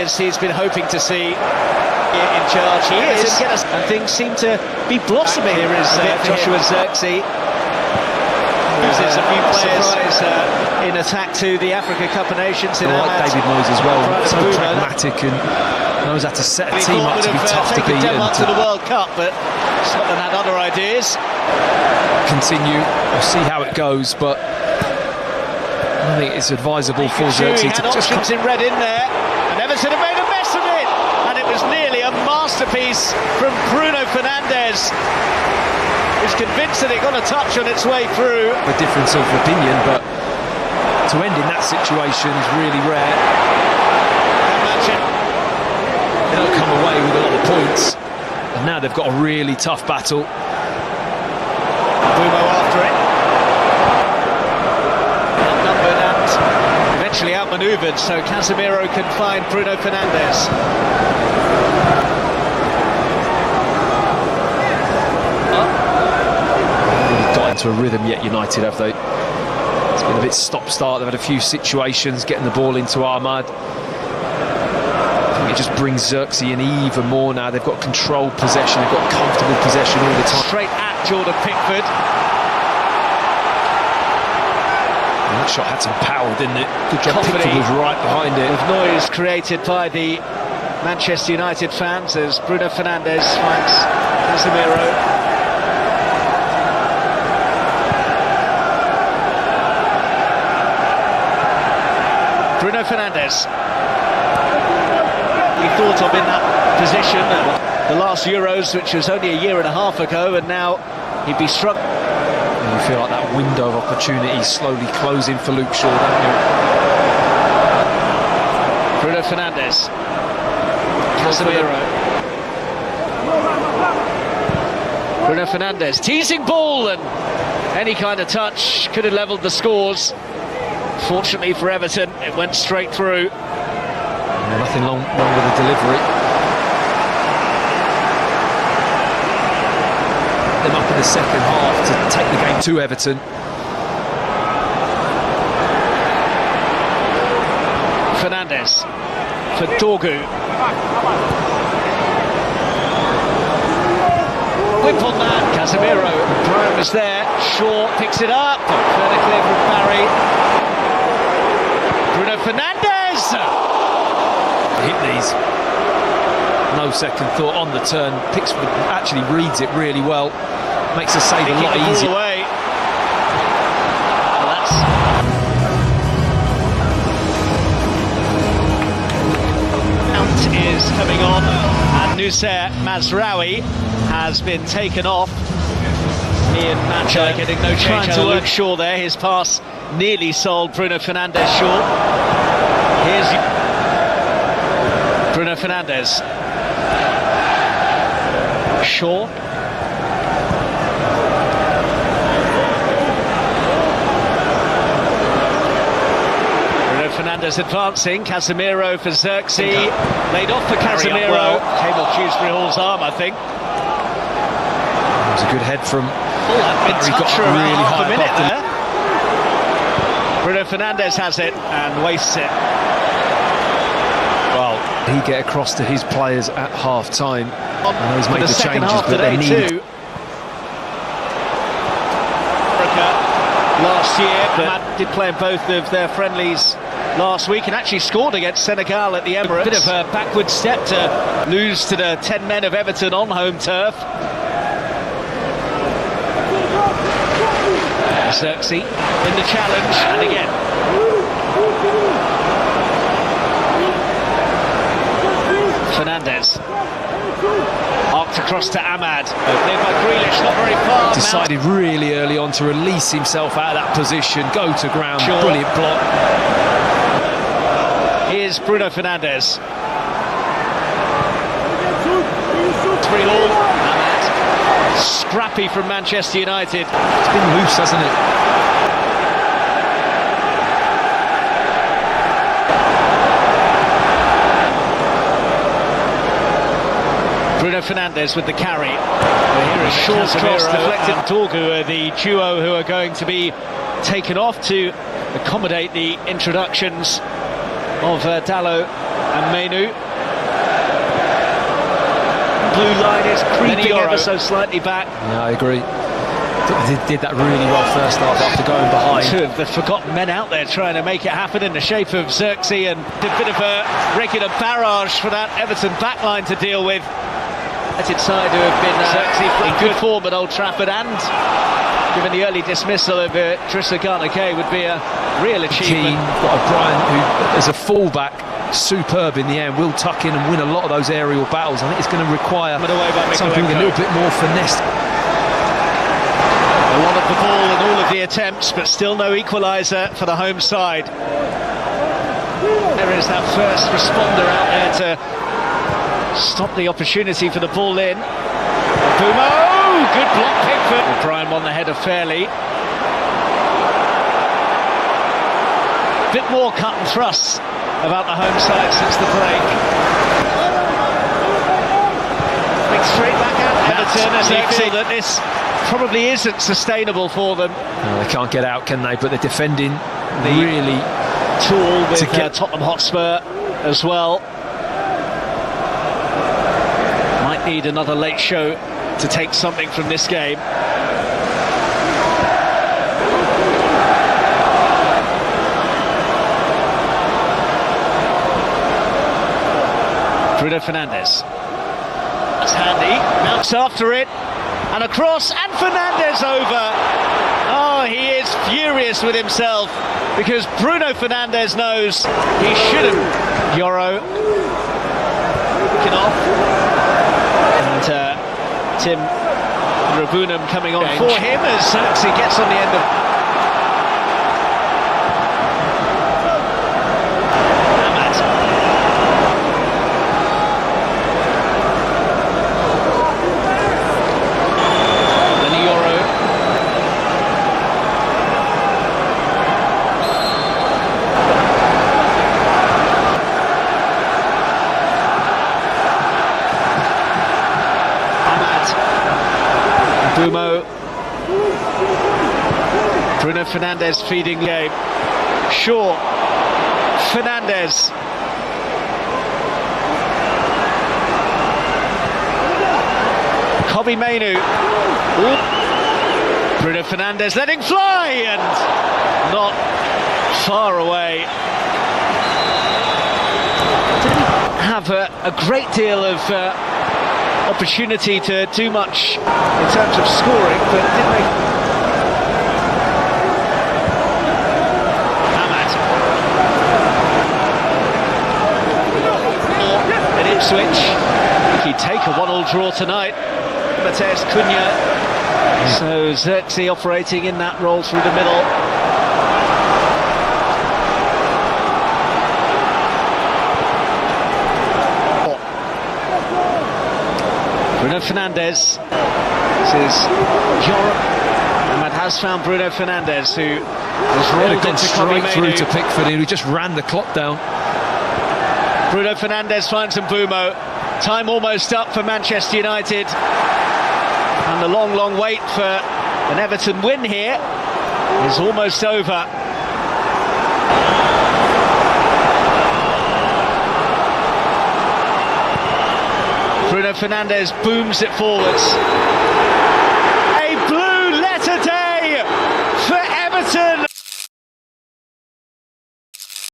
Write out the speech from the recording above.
as he's been hoping to see in charge. He is, and things seem to be blossoming. Here is Joshua Zirkzee. Loses a few players in attack to the Africa Cup of Nations. In like David Moyes as well, so pragmatic and knows how to set a team up to be tough to beat. Denmark to the World Cup, but Scotland had other ideas. Continue, we'll see how it goes, but I think it's advisable for Zirkzee to just options in red in there, and Everton have made a mess of it, and it was nearly a masterpiece from Bruno Fernandes. He's convinced that it got a touch on its way through. A difference of opinion, but to end in that situation is really rare. They don't come away with a lot of points, and now they've got a really tough battle. Bumo after it. Outnumbered and eventually outmanoeuvred, so Casemiro can find Bruno Fernandes. To a rhythm yet, United, have they? It's been a bit stop-start. They've had a few situations getting the ball into Ahmad. I think it just brings Zirkzee in even more now. They've got controlled possession, they've got comfortable possession all the time. Straight at Jordan Pickford. And that shot had some power, didn't it? Good job. Pickford was right behind it. With noise created by the Manchester United fans as Bruno Fernandes finds Casemiro. Bruno Fernandes. He thought of in that position at the last Euros, which was only a year and a half ago, and now he'd be struck. And you feel like that window of opportunity is slowly closing for Luke Shaw, don't you? Bruno Fernandes. Casemiro. Bruno Fernandes, teasing ball, and any kind of touch could have levelled the scores. Fortunately for Everton, it went straight through. Nothing wrong with the delivery. Them up in the second half to take the game to Everton. Fernandes for Dorgu. Whip on that. Casemiro. Brown is there. Shaw picks it up. Further clear from Barry. Bruno Fernandes! Hit these. No second thought on the turn. Pickford actually reads it really well. Makes the save a lot easier. Away. Well, Count is coming on, and Noussair Mazraoui has been taken off. Ian Matcher getting no change to Luke Shaw there. His pass nearly sold Bruno Fernandes short. Here's Bruno Fernandes. Shaw. Bruno Fernandes advancing. Casemiro for Zirkzee. Laid off for Casemiro. Came off Shrewsbury Hall's arm, I think. It was a good head from Barry. Got really high minute there. Bruno Fernandes has it and wastes it. Well, he get across to his players at half-time. I know he's made the changes, but they need... Last year, but did play in both of their friendlies last week and actually scored against Senegal at the Emirates. A bit of a backward step to lose to the 10 men of Everton on home turf. Zirkzee in the challenge, and again. Fernandes. Arced across to Ahmad. Cleared by Grealish, not very far. Decided really early on to release himself out of that position, go to ground, brilliant block. Here's Bruno Fernandes. 3-all. Scrappy from Manchester United. It's been loose, hasn't it? Bruno Fernandes with the carry. Here is Shaw's cross deflected. Dorgu are the duo who are going to be taken off to accommodate the introductions of Dalot and Mainu. Blue line is creeping ever so slightly back. Yeah, I agree. They did that really well first half after going behind. Two of the forgotten men out there trying to make it happen in the shape of Xerxes, and a bit of a regular barrage for that Everton backline to deal with. United side who have been in good form at Old Trafford, and given the early dismissal of Drissa Gana-Kay would be a real achievement. Got O'Brien, who as a fullback, superb in the air, will tuck in and win a lot of those aerial battles. I think it's going to require something a little bit more finesse. A lot of the ball in all of the attempts, but still no equaliser for the home side. There is that first responder out there to stop the opportunity for the ball in. Bumo! Good block Pickford. O'Brien won the header fairly. Bit more cut and thrust about the home side since the break. Big straight back at Everton as they feel that this probably isn't sustainable for them. No, they can't get out, can they? But they're defending really tool with Tottenham Hotspur as well. Might need another late show to take something from this game. Bruno Fernandes. That's handy. Mounts after it. And across, and Fernandes over. Oh, he is furious with himself because Bruno Fernandes knows he shouldn't. Yoro kicking off. And Tim Rabunam coming on for him as Xerxes gets on the end of. Bumo. Bruno Fernandes feeding the game. Shaw. Fernandes. Kobbie Mainu. Bruno Fernandes letting fly and not far away. Didn't have a great deal of opportunity to do much in terms of scoring, but did make. Ahmad at Ipswich. He'd take a 1-1 draw tonight. Mateus Cunha. So Xerxes operating in that role through the middle. Bruno Fernandes. This is Europe. Ahmad has found Bruno Fernandes, who was rolled into straight through to Pickford, who just ran the clock down. Bruno Fernandes finds Mbumo. Time almost up for Manchester United. And the long wait for an Everton win here is almost over. Bruno Fernandes booms it forwards.